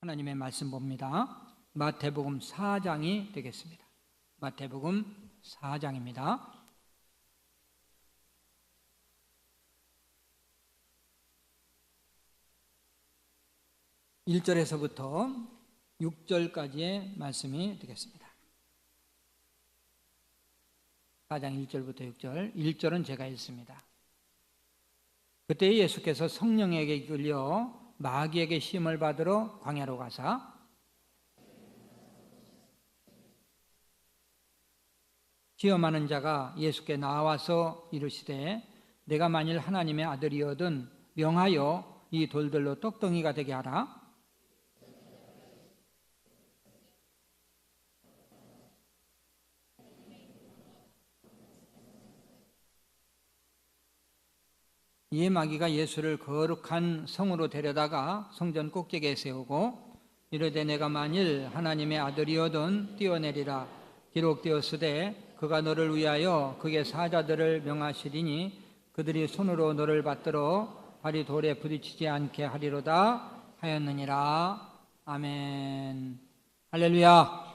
하나님의 말씀 봅니다. 마태복음 4장이 되겠습니다. 마태복음 4장입니다. (1절에서부터) (6절까지의) 말씀이 되겠습니다. 4장 1절부터 6절. 1절은 제가 읽습니다. 그때 예수께서 성령에게 이끌려 마귀에게 시험을 받으러 광야로 가사 시험하는 자가 예수께 나와서 이르시되 내가 만일 하나님의 아들이거든 명하여 이 돌들로 떡덩이가 되게 하라. 이에 마귀가 예수를 거룩한 성으로 데려다가 성전 꼭대기에 세우고 이르되 내가 만일 하나님의 아들이거든 뛰어내리라. 기록되었으되 그가 너를 위하여 그의 사자들을 명하시리니 그들이 손으로 너를 받들어 발이 돌에 부딪히지 않게 하리로다 하였느니라. 아멘. 할렐루야.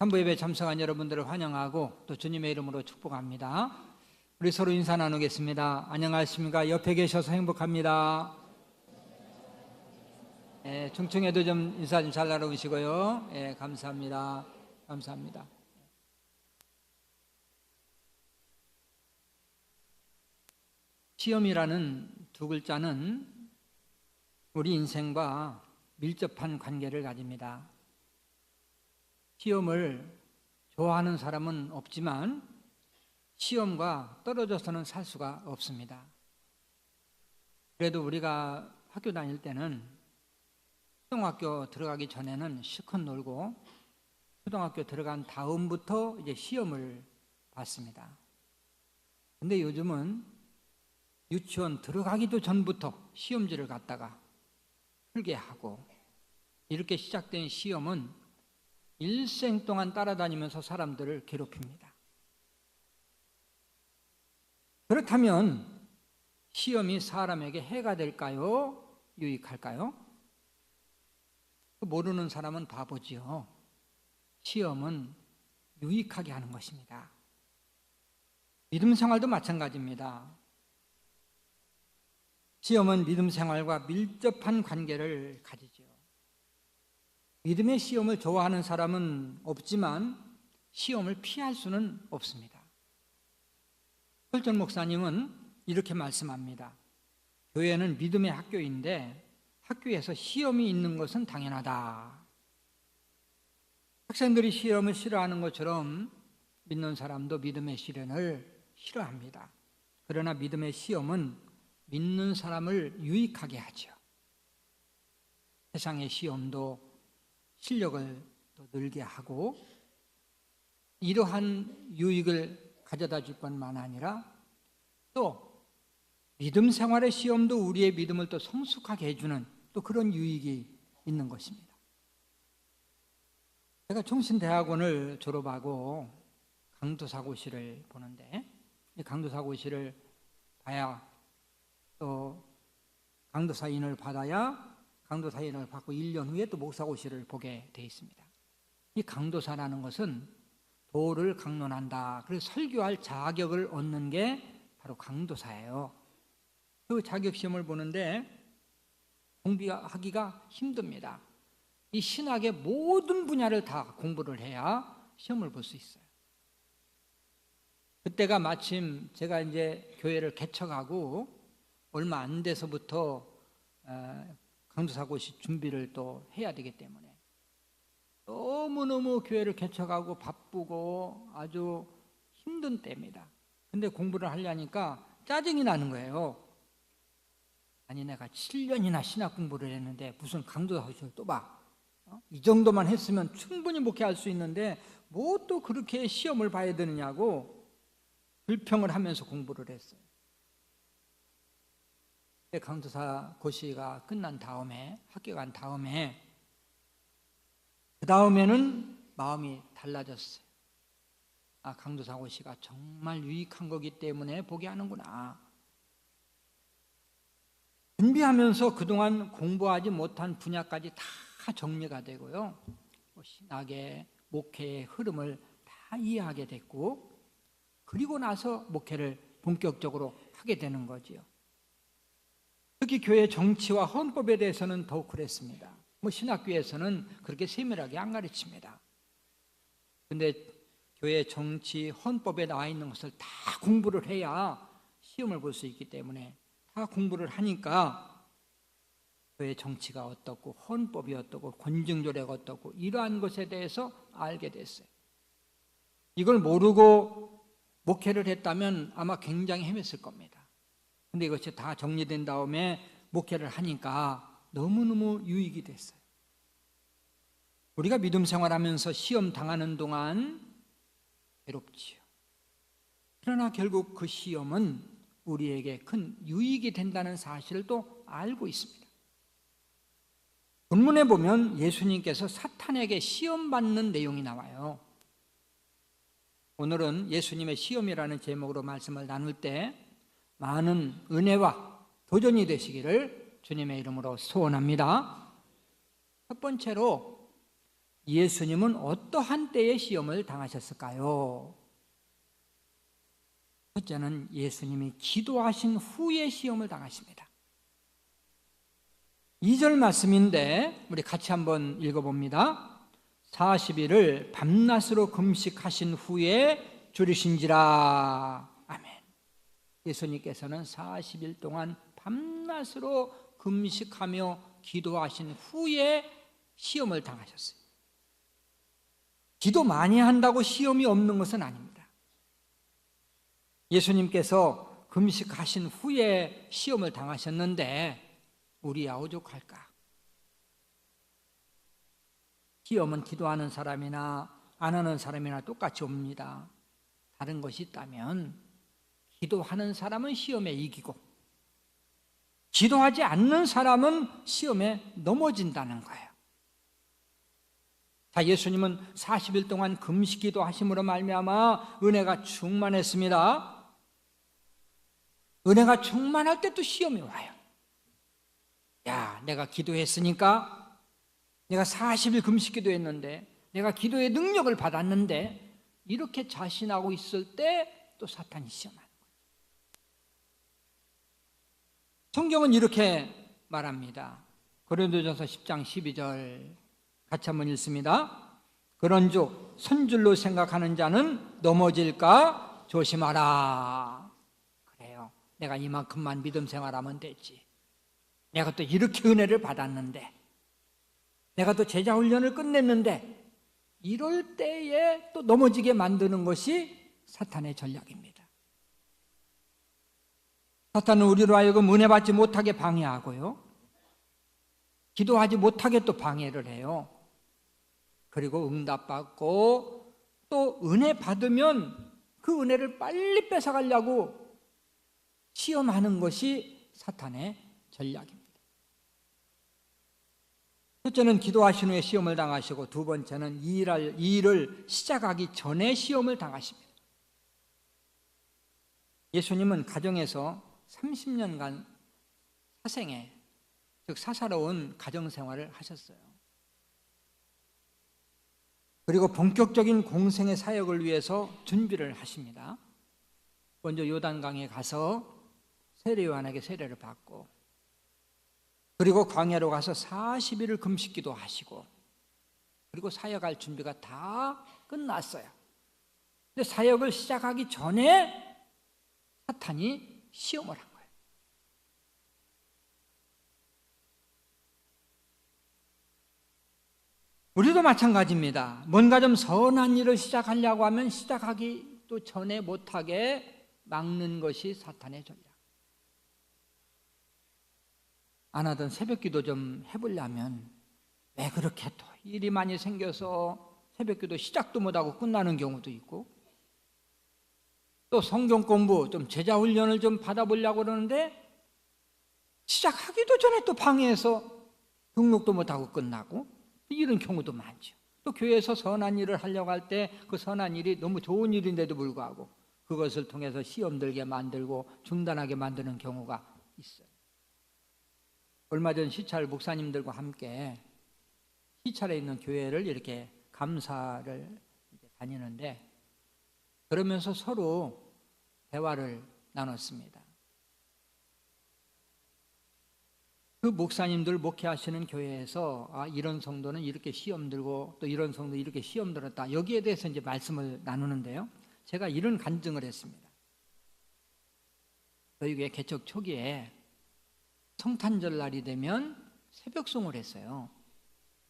산부 예배 참석한 여러분들을 환영하고 또 주님의 이름으로 축복합니다. 우리 서로 인사 나누겠습니다. 안녕하십니까? 옆에 계셔서 행복합니다. 중층에도 좀 인사 좀 잘 나누시고요. 감사합니다. 감사합니다. 시험이라는 두 글자는 우리 인생과 밀접한 관계를 가집니다. 시험을 좋아하는 사람은 없지만 시험과 떨어져서는 살 수가 없습니다. 그래도 우리가 학교 다닐 때는 초등학교 들어가기 전에는 실컷 놀고 초등학교 들어간 다음부터 이제 시험을 봤습니다. 근데 요즘은 유치원 들어가기도 전부터 시험지를 갖다가 풀게 하고 이렇게 시작된 시험은 일생 동안 따라다니면서 사람들을 괴롭힙니다. 그렇다면 시험이 사람에게 해가 될까요? 유익할까요? 모르는 사람은 바보지요. 시험은 유익하게 하는 것입니다. 믿음 생활도 마찬가지입니다. 시험은 믿음 생활과 밀접한 관계를 가지죠. 믿음의 시험을 좋아하는 사람은 없지만 시험을 피할 수는 없습니다. 펄전 목사님은 이렇게 말씀합니다. 교회는 믿음의 학교인데 학교에서 시험이 있는 것은 당연하다. 학생들이 시험을 싫어하는 것처럼 믿는 사람도 믿음의 시련을 싫어합니다. 그러나 믿음의 시험은 믿는 사람을 유익하게 하죠. 세상의 시험도 실력을 더 늘게 하고 이러한 유익을 가져다 줄 뿐만 아니라 또 믿음 생활의 시험도 우리의 믿음을 또 성숙하게 해주는 또 그런 유익이 있는 것입니다. 제가 총신대학원을 졸업하고 강도사고시를 보는데 이 강도사고시를 봐야 또 강도사인을 받아야 강도사인을 받고 1년 후에 또 목사고시를 보게 돼 있습니다. 이 강도사라는 것은 도를 강론한다. 그래서 설교할 자격을 얻는 게 바로 강도사예요. 그 자격시험을 보는데 공부하기가 힘듭니다. 이 신학의 모든 분야를 다 공부를 해야 시험을 볼 수 있어요. 그때가 마침 제가 이제 교회를 개척하고 얼마 안 돼서부터 강도사고시 준비를 또 해야 되기 때문에 너무너무 교회를 개척하고 바쁘고 아주 힘든 때입니다. 근데 공부를 하려니까 짜증이 나는 거예요. 아니 내가 7년이나 신학 공부를 했는데 무슨 강도사고시를 또 봐. 이 정도만 했으면 충분히 목회할 수 있는데 뭐 또 그렇게 시험을 봐야 되느냐고 불평을 하면서 공부를 했어요. 강도사고시가 끝난 다음에 합격한 다음에 그 다음에는 마음이 달라졌어요. 아, 강도사고시가 정말 유익한 거기 때문에 보게 하는구나. 준비하면서 그동안 공부하지 못한 분야까지 다 정리가 되고요. 신학의 목회의 흐름을 다 이해하게 됐고, 그리고 나서 목회를 본격적으로 하게 되는 거지요. 특히 교회 정치와 헌법에 대해서는 더욱 그랬습니다. 신학교에서는 그렇게 세밀하게 안 가르칩니다. 근데 교회 정치, 헌법에 나와 있는 것을 다 공부를 해야 시험을 볼 수 있기 때문에 다 공부를 하니까 교회 정치가 어떻고 헌법이 어떻고 권증조례가 어떻고 이러한 것에 대해서 알게 됐어요. 이걸 모르고 목회를 했다면 아마 굉장히 헤맸을 겁니다. 근데 이것이 다 정리된 다음에 목회를 하니까 너무너무 유익이 됐어요. 우리가 믿음 생활하면서 시험 당하는 동안 괴롭지요. 그러나 결국 그 시험은 우리에게 큰 유익이 된다는 사실을 또 알고 있습니다. 본문에 보면 예수님께서 사탄에게 시험받는 내용이 나와요. 오늘은 예수님의 시험이라는 제목으로 말씀을 나눌 때 많은 은혜와 도전이 되시기를 주님의 이름으로 소원합니다. 첫 번째로 예수님은 어떠한 때에 시험을 당하셨을까요? 첫째는 예수님이 기도하신 후에 시험을 당하십니다. 2절 말씀인데 우리 같이 한번 읽어봅니다. 40일을 밤낮으로 금식하신 후에 줄이신지라. 아멘. 예수님께서는 40일 동안 밤낮으로 금식하며 기도하신 후에 시험을 당하셨어요. 기도 많이 한다고 시험이 없는 것은 아닙니다. 예수님께서 금식하신 후에 시험을 당하셨는데 우리야 오죽할까? 시험은 기도하는 사람이나 안 하는 사람이나 똑같이 옵니다. 다른 것이 있다면 기도하는 사람은 시험에 이기고 기도하지 않는 사람은 시험에 넘어진다는 거예요. 자, 예수님은 40일 동안 금식기도 하심으로 말미암아 은혜가 충만했습니다. 은혜가 충만할 때 또 시험이 와요. 야, 내가 기도했으니까, 내가 40일 금식기도 했는데, 내가 기도의 능력을 받았는데, 이렇게 자신하고 있을 때 또 사탄이 시험하는 거예요. 성경은 이렇게 말합니다. 고린도전서 10장 12절 같이 한번 읽습니다. 그런즉 선줄로 생각하는 자는 넘어질까 조심하라. 그래요. 내가 이만큼만 믿음 생활하면 되지. 내가 또 이렇게 은혜를 받았는데, 내가 또 제자 훈련을 끝냈는데, 이럴 때에 또 넘어지게 만드는 것이 사탄의 전략입니다. 사탄은 우리로 하여금 은혜 받지 못하게 방해하고요, 기도하지 못하게 또 방해를 해요. 그리고 응답받고 또 은혜 받으면 그 은혜를 빨리 뺏어가려고 시험하는 것이 사탄의 전략입니다. 첫째는 기도하신 후에 시험을 당하시고, 두 번째는 이 일을 시작하기 전에 시험을 당하십니다. 예수님은 가정에서 30년간 사생애, 즉 사사로운 가정생활을 하셨어요. 그리고 본격적인 공생의 사역을 위해서 준비를 하십니다. 먼저 요단강에 가서 세례 요한에게 세례를 받고, 그리고 광야로 가서 40일을 금식기도 하시고, 그리고 사역할 준비가 다 끝났어요. 근데 사역을 시작하기 전에 사탄이 시험을 한 거예요. 우리도 마찬가지입니다. 뭔가 좀 선한 일을 시작하려고 하면 시작하기 또 전에 못하게 막는 것이 사탄의 전략. 안 하던 새벽기도 좀 해보려면 왜 그렇게 또 일이 많이 생겨서 새벽기도 시작도 못하고 끝나는 경우도 있고, 또 성경 공부 좀 제자 훈련을 좀 받아보려고 그러는데 시작하기도 전에 또 방해해서 등록도 못하고 끝나고, 이런 경우도 많죠. 또 교회에서 선한 일을 하려고 할 때 그 선한 일이 너무 좋은 일인데도 불구하고 그것을 통해서 시험 들게 만들고 중단하게 만드는 경우가 있어요. 얼마 전 시찰 목사님들과 함께 시찰에 있는 교회를 이렇게 감사를 다니는데, 그러면서 서로 대화를 나눴습니다. 그 목사님들 목회하시는 교회에서 이런 성도는 이렇게 시험 들고 또 이런 성도 이렇게 시험 들었다, 여기에 대해서 이제 말씀을 나누는데요, 제가 이런 간증을 했습니다. 저희 교회 개척 초기에 성탄절 날이 되면 새벽송을 했어요.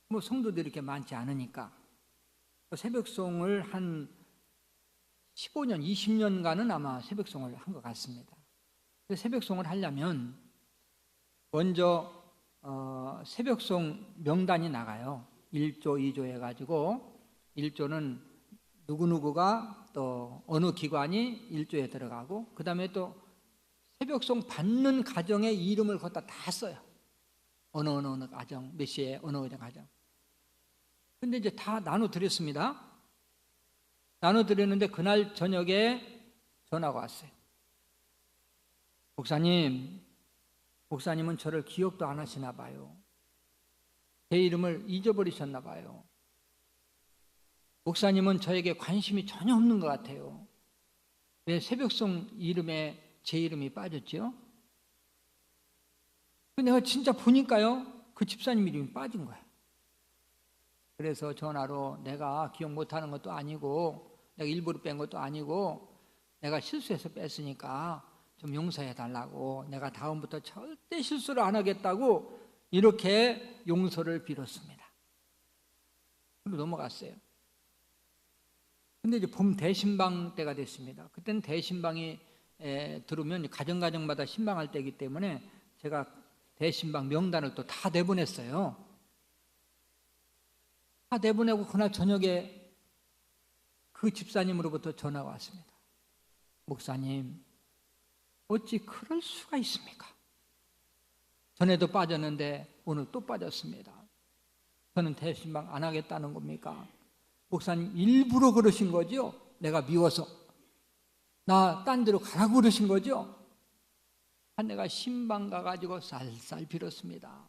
뭐 성도들이 이렇게 많지 않으니까 새벽송을 한 15년, 20년간은 아마 새벽송을 한 것 같습니다. 새벽송을 하려면 먼저 새벽송 명단이 나가요. 1조, 2조 해가지고 1조는 누구누구가 또 어느 기관이 1조에 들어가고, 그 다음에 또 새벽송 받는 가정의 이름을 거기다 다 써요. 어느 가정, 몇 시에 어느 가정. 근데 이제 다 나눠드렸습니다. 나눠드렸는데 그날 저녁에 전화가 왔어요. 목사님은 저를 기억도 안 하시나 봐요. 제 이름을 잊어버리셨나 봐요. 목사님은 저에게 관심이 전혀 없는 것 같아요. 왜 새벽송 이름에 제 이름이 빠졌죠? 내가 진짜 보니까요, 그 집사님 이름이 빠진 거야. 그래서 전화로 내가 기억 못하는 것도 아니고 내가 일부러 뺀 것도 아니고 내가 실수해서 뺐으니까 좀 용서해 달라고, 내가 다음부터 절대 실수를 안 하겠다고 이렇게 용서를 빌었습니다. 그리고 넘어갔어요. 근데 이제 봄 대신방 때가 됐습니다. 그때는 대신방이 들으면 가정마다 신방할 때이기 때문에 제가 대신방 명단을 또 다 내보냈어요. 다 내보내고 그날 저녁에 그 집사님으로부터 전화가 왔습니다. 목사님, 어찌 그럴 수가 있습니까? 전에도 빠졌는데 오늘 또 빠졌습니다. 저는 대신방 안 하겠다는 겁니까? 목사님 일부러 그러신 거죠? 내가 미워서 나 딴 데로 가라고 그러신 거죠? 내가 신방 가가지고 쌀쌀 빌었습니다.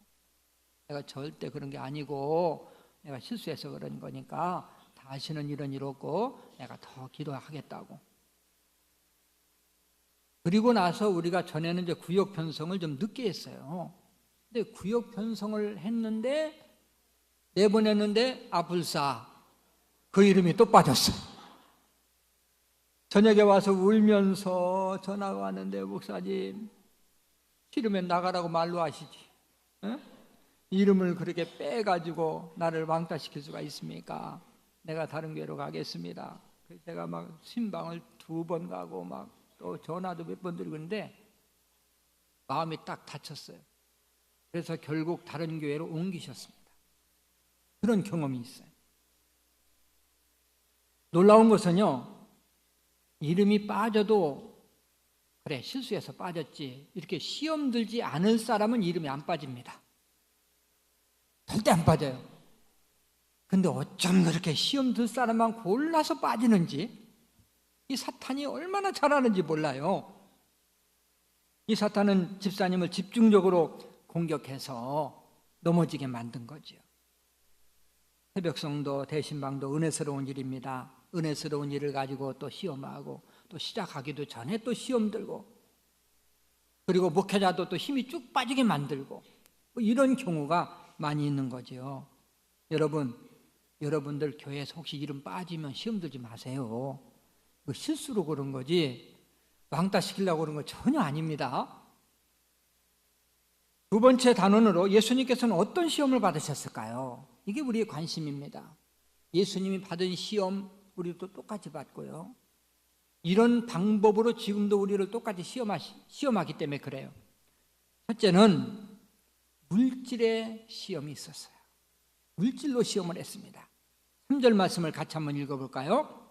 내가 절대 그런 게 아니고 내가 실수해서 그런 거니까 다시는 이런 일 없고 내가 더 기도하겠다고. 그리고 나서 우리가 전에는 이제 구역 편성을 좀 늦게 했어요. 근데 구역 편성을 했는데 내보냈는데 아불사 그 이름이 또 빠졌어요. 저녁에 와서 울면서 전화가 왔는데, 목사님 싫으면 나가라고 말로 하시지, 에? 이름을 그렇게 빼가지고 나를 왕따시킬 수가 있습니까? 내가 다른 교회로 가겠습니다. 제가 막 신방을 2번 가고 막 또 전화도 몇 번 드리고 있는데 마음이 딱 다쳤어요. 그래서 결국 다른 교회로 옮기셨습니다. 그런 경험이 있어요. 놀라운 것은요, 이름이 빠져도 그래 실수해서 빠졌지 이렇게 시험 들지 않을 사람은 이름이 안 빠집니다. 절대 안 빠져요. 근데 어쩜 그렇게 시험 들 사람만 골라서 빠지는지, 이 사탄이 얼마나 잘하는지 몰라요. 이 사탄은 집사님을 집중적으로 공격해서 넘어지게 만든 거죠. 새벽성도 대신방도 은혜스러운 일입니다. 은혜스러운 일을 가지고 또 시험하고 또 시작하기도 전에 또 시험 들고, 그리고 목회자도 또 힘이 쭉 빠지게 만들고, 이런 경우가 많이 있는 거죠. 여러분들 교회에서 혹시 이름 빠지면 시험 들지 마세요. 실수로 그런 거지 왕따 시키려고 그런 거 전혀 아닙니다. 두 번째 단원으로 예수님께서는 어떤 시험을 받으셨을까요? 이게 우리의 관심입니다. 예수님이 받은 시험 우리도 똑같이 받고요, 이런 방법으로 지금도 우리를 똑같이 시험하기 때문에 그래요. 첫째는 물질의 시험이 있었어요. 물질로 시험을 했습니다. 3절 말씀을 같이 한번 읽어볼까요?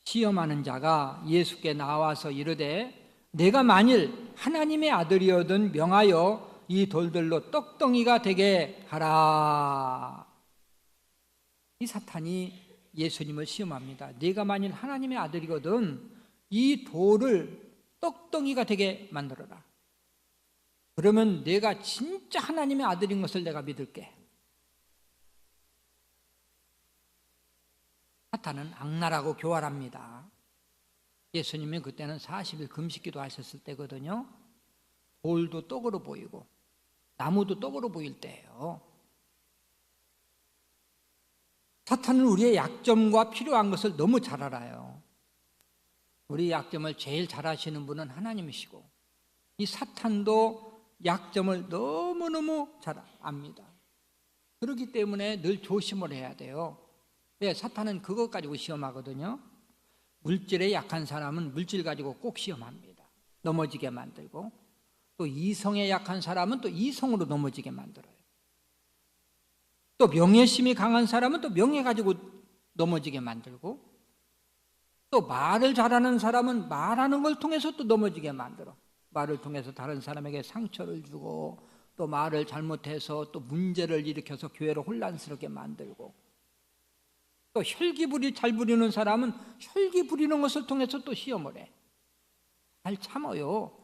시험하는 자가 예수께 나와서 이르되 내가 만일 하나님의 아들이거든 명하여 이 돌들로 떡덩이가 되게 하라. 이 사탄이 예수님을 시험합니다. 네가 만일 하나님의 아들이거든 이 돌을 떡덩이가 되게 만들어라. 그러면 내가 진짜 하나님의 아들인 것을 내가 믿을게. 사탄은 악랄하고 교활합니다. 예수님이 그때는 40일 금식기도 하셨을 때거든요. 돌도 떡으로 보이고 나무도 떡으로 보일 때예요. 사탄은 우리의 약점과 필요한 것을 너무 잘 알아요. 우리 약점을 제일 잘 아시는 분은 하나님이시고, 이 사탄도 약점을 너무너무 잘 압니다. 그렇기 때문에 늘 조심을 해야 돼요. 왜? 사탄은 그것 가지고 시험하거든요. 물질에 약한 사람은 물질 가지고 꼭 시험합니다. 넘어지게 만들고, 또 이성에 약한 사람은 또 이성으로 넘어지게 만들어요. 또 명예심이 강한 사람은 또 명예 가지고 넘어지게 만들고, 또 말을 잘하는 사람은 말하는 걸 통해서 또 넘어지게 만들어. 말을 통해서 다른 사람에게 상처를 주고, 또 말을 잘못해서 또 문제를 일으켜서 교회를 혼란스럽게 만들고, 또 혈기부리 잘 부리는 사람은 혈기 부리는 것을 통해서 또 시험을 해. 잘 참아요.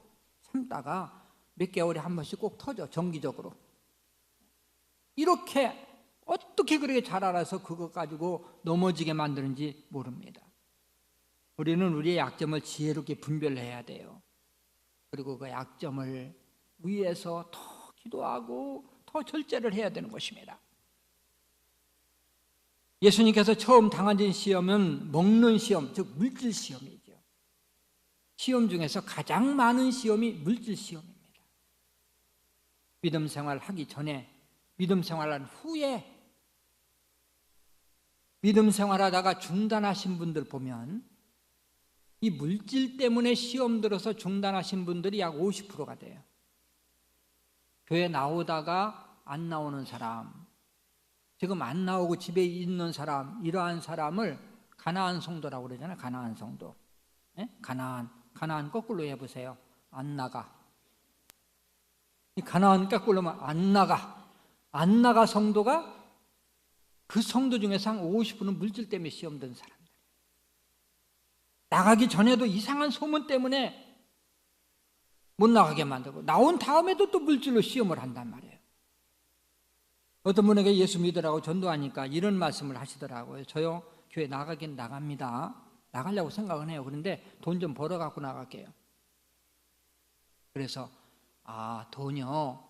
참다가 몇 개월에 한 번씩 꼭 터져, 정기적으로. 이렇게 어떻게 그렇게 잘 알아서 그것 가지고 넘어지게 만드는지 모릅니다. 우리는 우리의 약점을 지혜롭게 분별해야 돼요. 그리고 그 약점을 위해서 더 기도하고 더 절제를 해야 되는 것입니다. 예수님께서 처음 당하신 시험은 먹는 시험, 즉 물질 시험이죠. 시험 중에서 가장 많은 시험이 물질 시험입니다. 믿음 생활하기 전에, 믿음 생활한 후에, 믿음 생활하다가 중단하신 분들 보면 이 물질 때문에 시험 들어서 중단하신 분들이 약 50%가 돼요. 교회 나오다가 안 나오는 사람, 지금 안 나오고 집에 있는 사람, 이러한 사람을 가나안 성도라고 그러잖아요. 가나안 성도. 네? 가나안 거꾸로 해보세요. 안 나가. 이 가나안 거꾸로 하면 안 나가. 안 나가 성도가 그 성도 중에서 한 50%는 물질 때문에 시험 든 사람들. 나가기 전에도 이상한 소문 때문에 못 나가게 만들고, 나온 다음에도 또 물질로 시험을 한단 말이에요. 어떤 분에게 예수 믿으라고 전도하니까 이런 말씀을 하시더라고요. 저요, 교회 나가긴 나갑니다. 나가려고 생각은 해요. 그런데 돈 좀 벌어 갖고 나갈게요. 그래서 돈이요,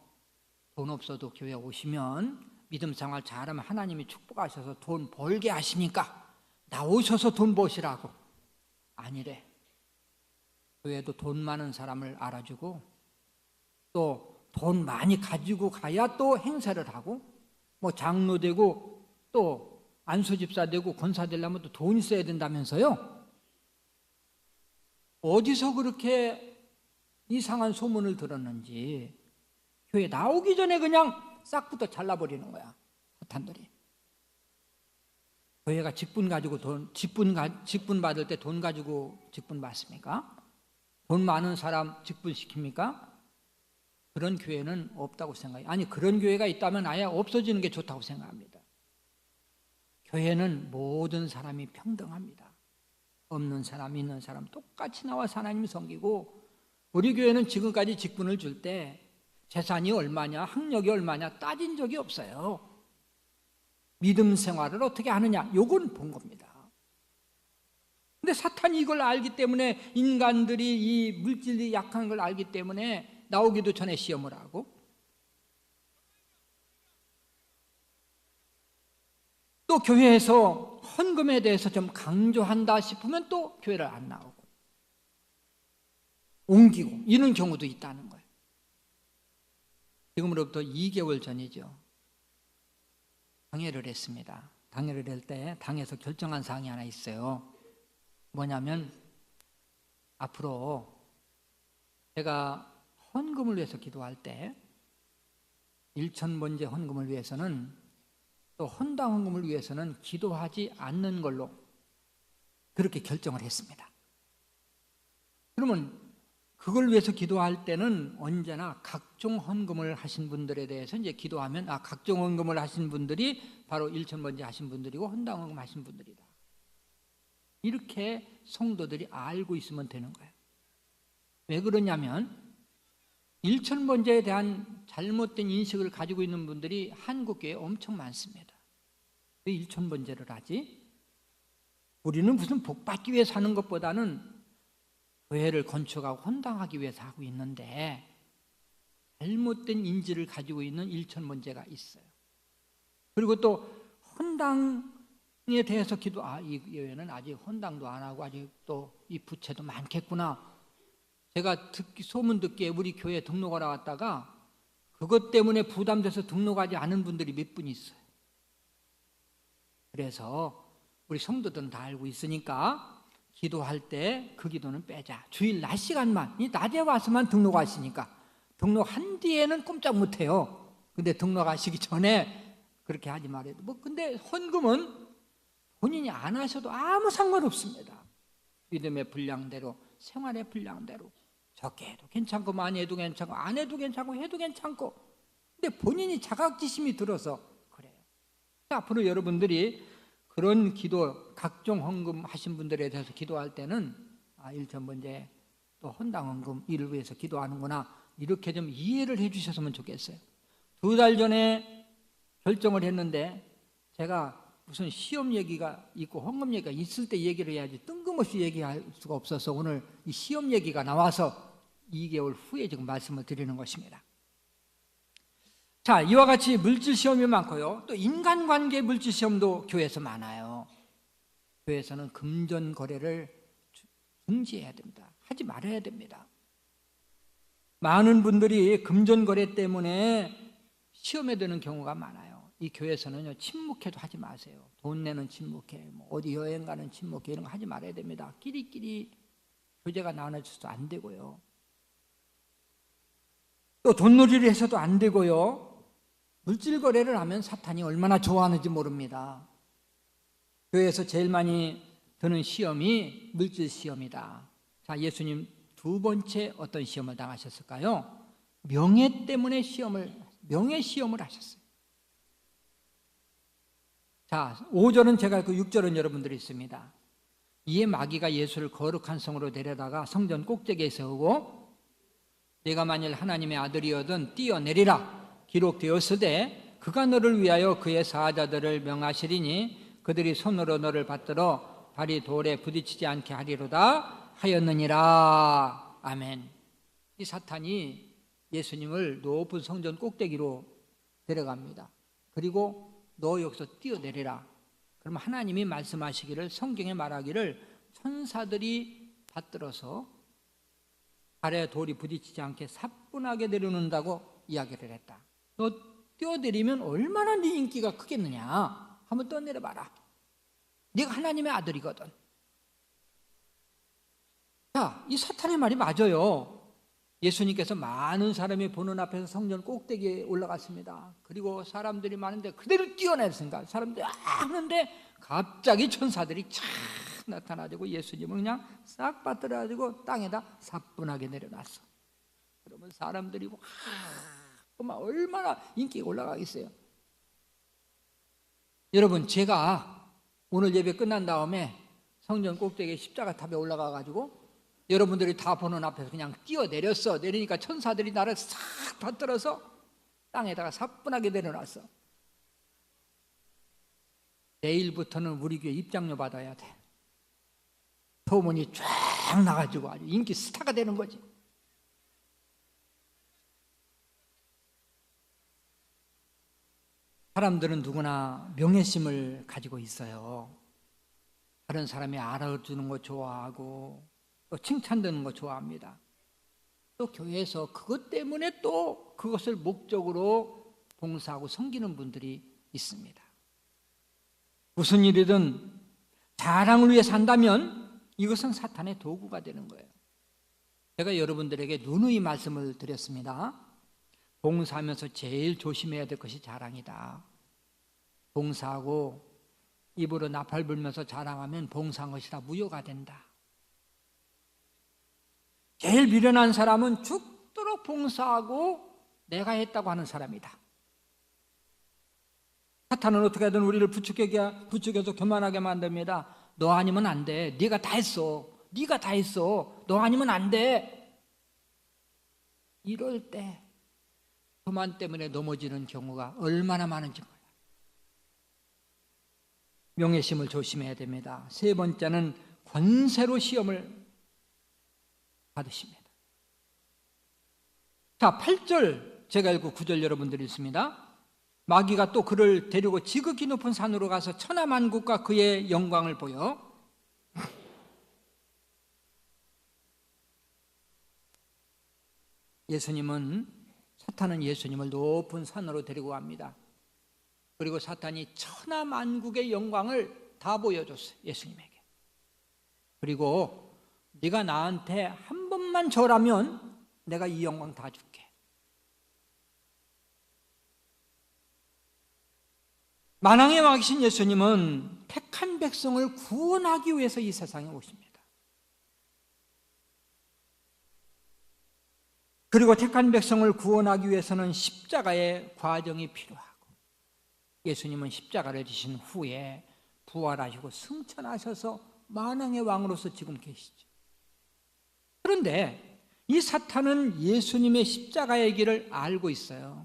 돈 없어도 교회 오시면 믿음 생활 잘하면 하나님이 축복하셔서 돈 벌게 하시니까 나오셔서 돈 버시라고. 아니래. 교회도 돈 많은 사람을 알아주고, 또 돈 많이 가지고 가야 또 행사를 하고, 뭐 장로 되고 또 안수집사 되고 권사 되려면 또 돈 있어야 된다면서요. 어디서 그렇게 이상한 소문을 들었는지 교회 나오기 전에 그냥 싹부터 잘라버리는 거야, 사탄들이. 교회가 직분 가지고 직분 받을 때 돈 가지고 직분 받습니까? 돈 많은 사람 직분 시킵니까? 그런 교회는 없다고 생각해요. 아니, 그런 교회가 있다면 아예 없어지는 게 좋다고 생각합니다. 교회는 모든 사람이 평등합니다. 없는 사람, 있는 사람 똑같이 나와서 하나님 섬기고, 우리 교회는 지금까지 직분을 줄 때 재산이 얼마냐, 학력이 얼마냐 따진 적이 없어요. 믿음 생활을 어떻게 하느냐, 요건 본 겁니다. 근데 사탄이 이걸 알기 때문에, 인간들이 이 물질이 약한 걸 알기 때문에 나오기도 전에 시험을 하고, 또 교회에서 헌금에 대해서 좀 강조한다 싶으면 또 교회를 안 나오고 옮기고, 이런 경우도 있다는 거예요. 지금으로부터 2개월 전이죠. 당회를 했습니다. 당회를 할 때 당에서 결정한 사항이 하나 있어요. 뭐냐면, 앞으로 제가 헌금을 위해서 기도할 때 일천번제 헌금을 위해서는, 또 헌당 헌금을 위해서는 기도하지 않는 걸로 그렇게 결정을 했습니다. 그러면 그걸 위해서 기도할 때는 언제나 각종 헌금을 하신 분들에 대해서 이제 기도하면, 각종 헌금을 하신 분들이 바로 일천번제 하신 분들이고 헌당 헌금 하신 분들이다, 이렇게 성도들이 알고 있으면 되는 거예요. 왜 그러냐면, 일천번제에 대한 잘못된 인식을 가지고 있는 분들이 한국교회에 엄청 많습니다. 왜 일천번제를 하지? 우리는 무슨 복받기 위해서 하는 것보다는 교회를 건축하고 헌당하기 위해서 하고 있는데 잘못된 인지를 가지고 있는 일천번제가 있어요. 그리고 또 헌당에 대해서 이 교회는 아직 헌당도 안 하고 아직 또 이 부채도 많겠구나. 제가 소문 듣기에 우리 교회에 등록하러 왔다가 그것 때문에 부담돼서 등록하지 않은 분들이 몇 분 있어요. 그래서 우리 성도들은 다 알고 있으니까 기도할 때 그 기도는 빼자. 주일 낮 시간만, 이 낮에 와서만 등록하시니까 등록한 뒤에는 꼼짝 못해요. 근데 등록하시기 전에 그렇게 하지 말아요. 근데 헌금은 본인이 안 하셔도 아무 상관없습니다. 믿음의 분량대로, 생활의 분량대로 적게 해도 괜찮고 많이 해도 괜찮고 안 해도 괜찮고 해도 괜찮고, 근데 본인이 자각지심이 들어서 그래요. 앞으로 여러분들이 그런 기도, 각종 헌금 하신 분들에 대해서 기도할 때는 일천번제 또 헌당헌금 이를 위해서 기도하는구나, 이렇게 좀 이해를 해 주셨으면 좋겠어요. 2달 전에 결정을 했는데 제가 무슨 시험 얘기가 있고 헌금 얘기가 있을 때 얘기를 해야지 뜬금없이 얘기할 수가 없어서 오늘 이 시험 얘기가 나와서 2개월 후에 지금 말씀을 드리는 것입니다. 자, 이와 같이 물질 시험이 많고요. 또 인간관계 물질 시험도 교회에서 많아요. 교회에서는 금전 거래를 중지해야 됩니다. 하지 말아야 됩니다. 많은 분들이 금전 거래 때문에 시험에 드는 경우가 많아요. 이 교회에서는요, 침묵회도 하지 마세요. 돈 내는 침묵회, 어디 여행 가는 침묵회 이런 거 하지 말아야 됩니다. 끼리끼리 교제가 나눠져서 안 되고요. 또 돈놀이를 해서도 안 되고요. 물질 거래를 하면 사탄이 얼마나 좋아하는지 모릅니다. 교회에서 제일 많이 드는 시험이 물질 시험이다. 자, 예수님 2번째 어떤 시험을 당하셨을까요? 명예 때문에 명예 시험을 하셨어요. 자, 5절은 제가 그 6절은 여러분들이 있습니다. 이에 마귀가 예수를 거룩한 성으로 데려다가 성전 꼭대기에 세우고 내가 만일 하나님의 아들이거든 뛰어내리라 기록되었으되 그가 너를 위하여 그의 사자들을 명하시리니 그들이 손으로 너를 받들어 발이 돌에 부딪히지 않게 하리로다 하였느니라. 아멘. 이 사탄이 예수님을 높은 성전 꼭대기로 데려갑니다. 그리고 너 여기서 뛰어내리라. 그럼 하나님이 말씀하시기를, 성경에 말하기를 천사들이 받들어서 발에 돌이 부딪히지 않게 사뿐하게 내려놓는다고 이야기를 했다. 너 뛰어내리면 얼마나 네 인기가 크겠느냐. 한번 떠내려봐라. 네가 하나님의 아들이거든. 자, 이 사탄의 말이 맞아요. 예수님께서 많은 사람이 보는 앞에서 성전 꼭대기에 올라갔습니다. 그리고 사람들이 많은데 그대로 뛰어내렸으니까 사람들이 하는데 갑자기 천사들이 촥 나타나지고 예수님을 그냥 싹 빠뜨려가지고 땅에다 사뿐하게 내려놨어. 그러면 사람들이 막 얼마나 인기가 올라가겠어요. 여러분, 제가 오늘 예배 끝난 다음에 성전 꼭대기에 십자가탑에 올라가가지고 여러분들이 다 보는 앞에서 그냥 뛰어내렸어. 내리니까 천사들이 나를 싹 받들어서 땅에다가 사뿐하게 내려놨어. 내일부터는 우리 교회 입장료 받아야 돼. 소문이 쫙 나가지고 아주 인기 스타가 되는 거지. 사람들은 누구나 명예심을 가지고 있어요. 다른 사람이 알아주는 거 좋아하고 또 칭찬 듣는 거 좋아합니다. 또 교회에서 그것 때문에 또 그것을 목적으로 봉사하고 섬기는 분들이 있습니다. 무슨 일이든 자랑을 위해 산다면 이것은 사탄의 도구가 되는 거예요. 제가 여러분들에게 누누이 말씀을 드렸습니다. 봉사하면서 제일 조심해야 될 것이 자랑이다. 봉사하고 입으로 나팔 불면서 자랑하면 봉사한 것이 다 무효가 된다. 제일 미련한 사람은 죽도록 봉사하고 내가 했다고 하는 사람이다. 사탄은 어떻게든 우리를 부추겨서 교만하게 만듭니다. 너 아니면 안 돼. 네가 다 했어. 네가 다 했어. 너 아니면 안 돼. 이럴 때 교만 때문에 넘어지는 경우가 얼마나 많은지 몰라요. 명예심을 조심해야 됩니다. 세 번째는 권세로 시험을 받으십니다. 자, 8절 제가 읽고 9절 여러분들이 있습니다. 마귀가 또 그를 데리고 지극히 높은 산으로 가서 천하만국과 그의 영광을 보여 사탄은 예수님을 높은 산으로 데리고 갑니다. 그리고 사탄이 천하만국의 영광을 다 보여줬어요, 예수님에게. 그리고 네가 나한테 한 번만 절하면 내가 이 영광 다 줄게. 만왕의 왕이신 예수님은 택한 백성을 구원하기 위해서 이 세상에 오십니다. 그리고 택한 백성을 구원하기 위해서는 십자가의 과정이 필요하고, 예수님은 십자가를 지신 후에 부활하시고 승천하셔서 만왕의 왕으로서 지금 계시죠. 그런데 이 사탄은 예수님의 십자가의 길을 알고 있어요.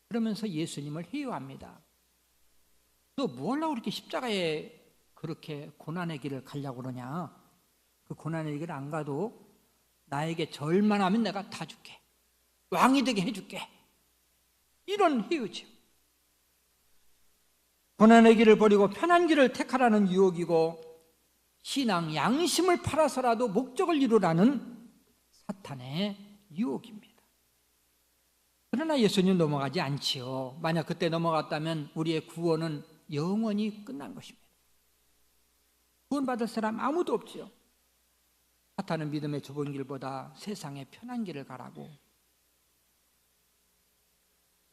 그러면서 예수님을 회유합니다. 너 뭐하려고 그렇게 십자가에 그렇게 고난의 길을 가려고 그러냐? 그 고난의 길을 안 가도 나에게 절만 하면 내가 다 줄게. 왕이 되게 해줄게. 이런 회유죠. 고난의 길을 버리고 편한 길을 택하라는 유혹이고, 신앙 양심을 팔아서라도 목적을 이루라는 사탄의 유혹입니다. 그러나 예수님 넘어가지 않지요. 만약 그때 넘어갔다면 우리의 구원은 영원히 끝난 것입니다. 구원받을 사람 아무도 없지요. 사탄은 믿음의 좁은 길보다 세상의 편한 길을 가라고,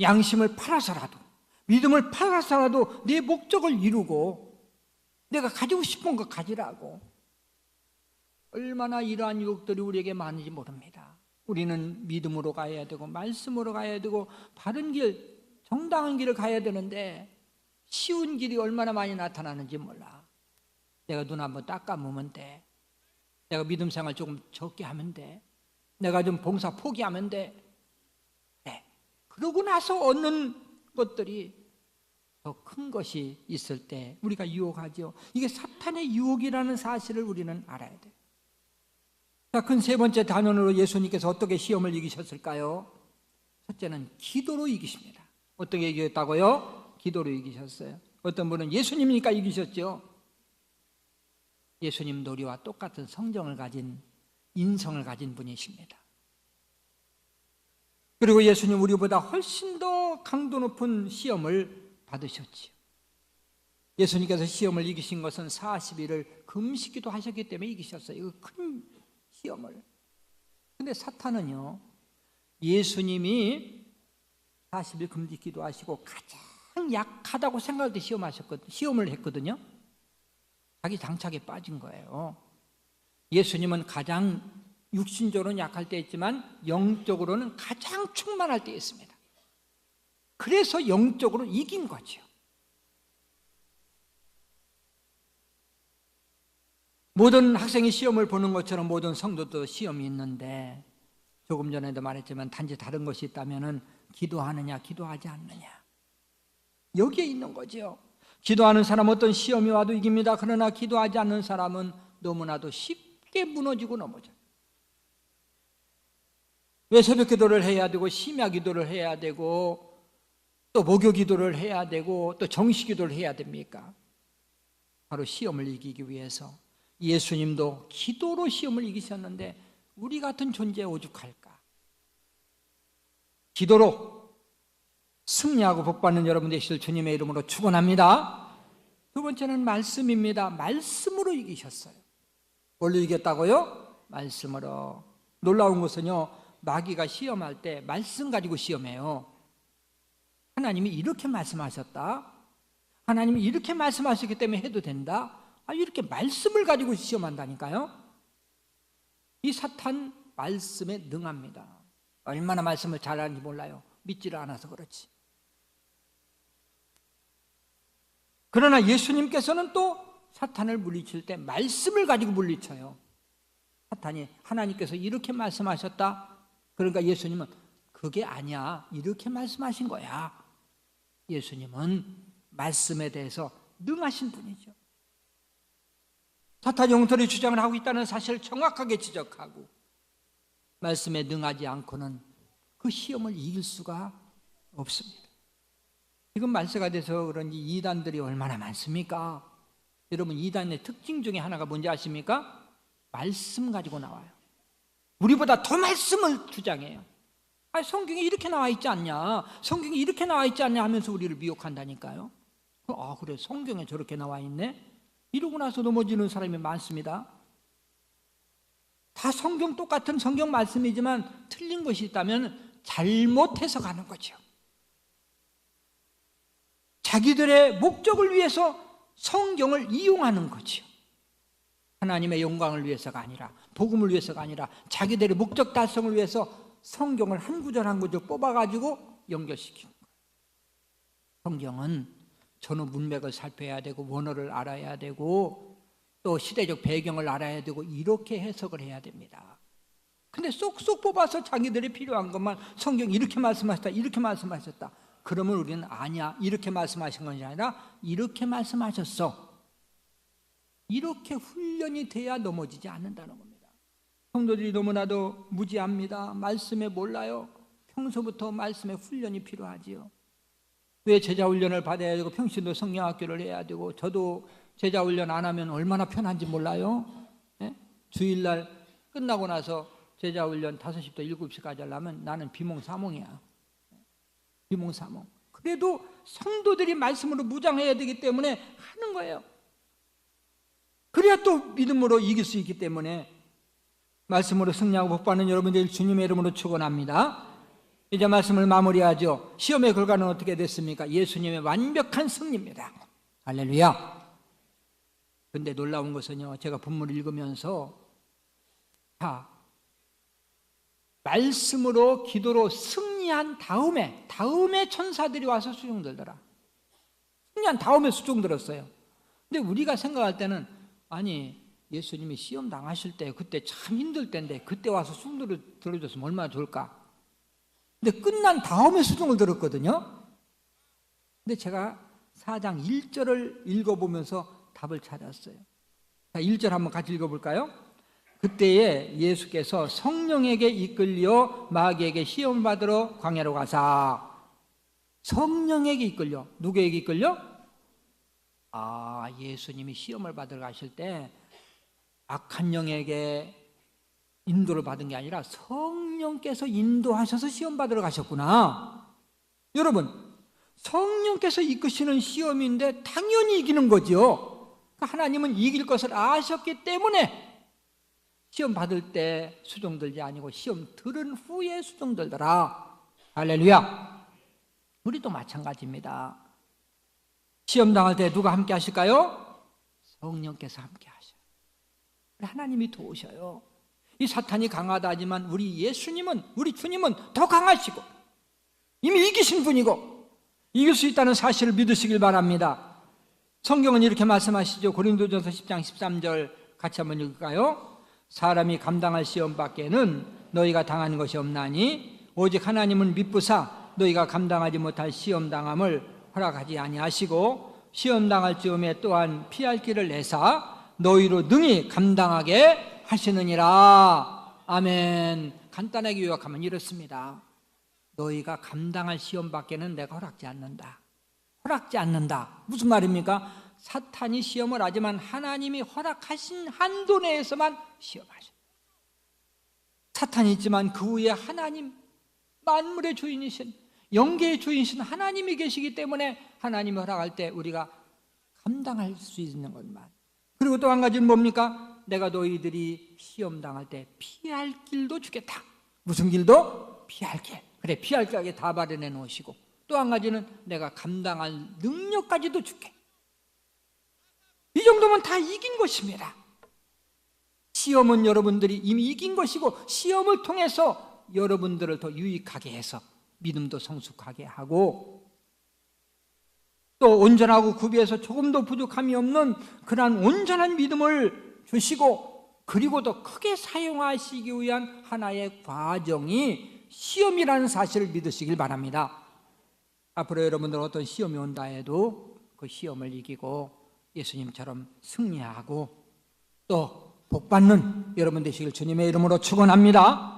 양심을 팔아서라도, 믿음을 팔아서라도 내 목적을 이루고 내가 가지고 싶은 거 가지라고. 얼마나 이러한 유혹들이 우리에게 많은지 모릅니다. 우리는 믿음으로 가야 되고 말씀으로 가야 되고 바른 길, 정당한 길을 가야 되는데 쉬운 길이 얼마나 많이 나타나는지 몰라. 내가 눈 한번 딱 감으면 돼. 내가 믿음 생활 조금 적게 하면 돼. 내가 좀 봉사 포기하면 돼. 네. 그러고 나서 얻는 것들이 더 큰 것이 있을 때 우리가 유혹하죠. 이게 사탄의 유혹이라는 사실을 우리는 알아야 돼요. 자, 큰 세 번째 단원으로 예수님께서 어떻게 시험을 이기셨을까요? 첫째는 기도로 이기십니다. 어떻게 이겼다고요? 기도로 이기셨어요. 어떤 분은 예수님이니까 이기셨죠. 예수님도 우리와 똑같은 성정을 가진, 인성을 가진 분이십니다. 그리고 예수님 우리보다 훨씬 더 강도 높은 시험을 받으셨지요. 예수님께서 시험을 이기신 것은 40일을 금식기도 하셨기 때문에 이기셨어요. 이거 큰 시험을. 근데 사탄은요, 예수님이 40일 금식기도 하시고 가장 약하다고 생각할 때 시험을 했거든요. 자기 장착에 빠진 거예요. 예수님은 가장 육신적으로는 약할 때 있지만 영적으로는 가장 충만할 때 있습니다. 그래서 영적으로 이긴 거죠. 모든 학생이 시험을 보는 것처럼 모든 성도도 시험이 있는데, 조금 전에도 말했지만 단지 다른 것이 있다면 기도하느냐 기도하지 않느냐, 여기에 있는 거죠. 기도하는 사람은 어떤 시험이 와도 이깁니다. 그러나 기도하지 않는 사람은 너무나도 쉽게 무너지고 넘어져요. 왜 새벽 기도를 해야 되고 심야 기도를 해야 되고 또 목요 기도를 해야 되고 또 정시 기도를 해야 됩니까? 바로 시험을 이기기 위해서. 예수님도 기도로 시험을 이기셨는데 우리 같은 존재에 오죽할까? 기도로 승리하고 복받는 여러분 되실 주님의 이름으로 축원합니다. 두 번째는 말씀입니다. 말씀으로 이기셨어요. 뭘로 이겼다고요? 말씀으로. 놀라운 것은요, 마귀가 시험할 때 말씀 가지고 시험해요. 하나님이 이렇게 말씀하셨다, 하나님이 이렇게 말씀하셨기 때문에 해도 된다, 이렇게 말씀을 가지고 시험한다니까요. 이 사탄 말씀에 능합니다. 얼마나 말씀을 잘하는지 몰라요. 믿지를 않아서 그렇지. 그러나 예수님께서는 또 사탄을 물리칠 때 말씀을 가지고 물리쳐요. 사탄이 하나님께서 이렇게 말씀하셨다, 그러니까 예수님은 그게 아니야 이렇게 말씀하신 거야. 예수님은 말씀에 대해서 능하신 분이죠. 사탄이 엉터리 주장을 하고 있다는 사실을 정확하게 지적하고 말씀에 능하지 않고는 그 시험을 이길 수가 없습니다. 지금 말세가 돼서 그런지 이단들이 얼마나 많습니까? 여러분, 이단의 특징 중에 하나가 뭔지 아십니까? 말씀 가지고 나와요. 우리보다 더 말씀을 주장해요. 아니, 성경에 이렇게 나와 있지 않냐, 성경에 이렇게 나와 있지 않냐 하면서 우리를 미혹한다니까요. 아, 그래, 성경에 저렇게 나와 있네? 이러고 나서 넘어지는 사람이 많습니다. 다 성경, 똑같은 성경 말씀이지만 틀린 것이 있다면 잘못 해석하는 거죠. 자기들의 목적을 위해서 성경을 이용하는 거죠. 하나님의 영광을 위해서가 아니라, 복음을 위해서가 아니라 자기들의 목적 달성을 위해서 성경을 한 구절 한 구절 뽑아가지고 연결시키는 거예요. 성경은 전후 문맥을 살펴야 되고 원어를 알아야 되고 또 시대적 배경을 알아야 되고 이렇게 해석을 해야 됩니다. 근데 쏙쏙 뽑아서 자기들이 필요한 것만 성경 이렇게 말씀하셨다, 이렇게 말씀하셨다. 그러면 우리는 아니야, 이렇게 말씀하신 것이 아니라 이렇게 말씀하셨어. 이렇게 훈련이 돼야 넘어지지 않는다는 겁니다. 성도들이 너무나도 무지합니다. 말씀에 몰라요. 평소부터 말씀에 훈련이 필요하지요. 왜 제자 훈련을 받아야 되고 평신도 성경학교를 해야 되고, 저도 제자 훈련 안 하면 얼마나 편한지 몰라요. 예? 주일날 끝나고 나서 제자 훈련 5시부터 7시까지 하려면 나는 비몽사몽이야. 비몽사몽. 그래도 성도들이 말씀으로 무장해야 되기 때문에 하는 거예요. 그래야 또 믿음으로 이길 수 있기 때문에 말씀으로 승리하고 복받는 여러분들 주님의 이름으로 축원합니다. 이제 말씀을 마무리하죠. 시험의 결과는 어떻게 됐습니까? 예수님의 완벽한 승리입니다. 할렐루야. 그런데 놀라운 것은요, 제가 본문을 읽으면서 말씀으로 기도로 승리한 다음에 천사들이 와서 수종 들더라. 승리한 다음에 수종 들었어요. 근데 우리가 생각할 때는, 아니, 예수님이 시험 당하실 때 그때 참 힘들 때인데 그때 와서 수종을 들어줬으면 얼마나 좋을까. 근데 끝난 다음에 수종을 들었거든요. 근데 제가 4장 1절을 읽어보면서 답을 찾았어요. 자, 1절 한번 같이 읽어볼까요? 그때에 예수께서 성령에게 이끌려 마귀에게 시험을 받으러 광야로 가사. 성령에게 이끌려. 누구에게 이끌려? 예수님이 시험을 받으러 가실 때 악한 영에게 인도를 받은 게 아니라 성령께서 인도하셔서 시험 받으러 가셨구나. 여러분, 성령께서 이끄시는 시험인데 당연히 이기는 거죠. 하나님은 이길 것을 아셨기 때문에 시험 받을 때 수종 들지 아니고 시험 들은 후에 수종 들더라. 할렐루야. 우리도 마찬가지입니다. 시험 당할 때 누가 함께 하실까요? 성령께서 함께 하셔요. 하나님이 도우셔요. 이 사탄이 강하다지만 우리 예수님은, 우리 주님은 더 강하시고 이미 이기신 분이고 이길 수 있다는 사실을 믿으시길 바랍니다. 성경은 이렇게 말씀하시죠. 고린도전서 10장 13절 같이 한번 읽을까요? 사람이 감당할 시험 밖에는 너희가 당하는 것이 없나니 오직 하나님은 미쁘사 너희가 감당하지 못할 시험 당함을 허락하지 아니하시고 시험 당할 즈음에 또한 피할 길을 내사 너희로 능히 감당하게 하시느니라. 아멘. 간단하게 요약하면 이렇습니다. 너희가 감당할 시험 밖에는 내가 허락지 않는다. 허락지 않는다. 무슨 말입니까? 사탄이 시험을 하지만 하나님이 허락하신 한도 내에서만 시험하셔. 사탄이 있지만 그 위에 하나님, 만물의 주인이신, 영계의 주인이신 하나님이 계시기 때문에 하나님이 허락할 때 우리가 감당할 수 있는 것만. 그리고 또 한 가지는 뭡니까? 내가 너희들이 시험 당할 때 피할 길도 주겠다. 무슨 길도? 피할 길. 그래, 피할 길에 다 마련해 놓으시고 또 한 가지는 내가 감당할 능력까지도 줄게. 이 정도면 다 이긴 것입니다. 시험은 여러분들이 이미 이긴 것이고 시험을 통해서 여러분들을 더 유익하게 해서 믿음도 성숙하게 하고 또 온전하고 구비해서 조금도 부족함이 없는 그러한 온전한 믿음을 주시고 그리고 더 크게 사용하시기 위한 하나의 과정이 시험이라는 사실을 믿으시길 바랍니다. 앞으로 여러분들 어떤 시험이 온다 해도 그 시험을 이기고 예수님처럼 승리하고 또 복받는 여러분 되시길 주님의 이름으로 축원합니다.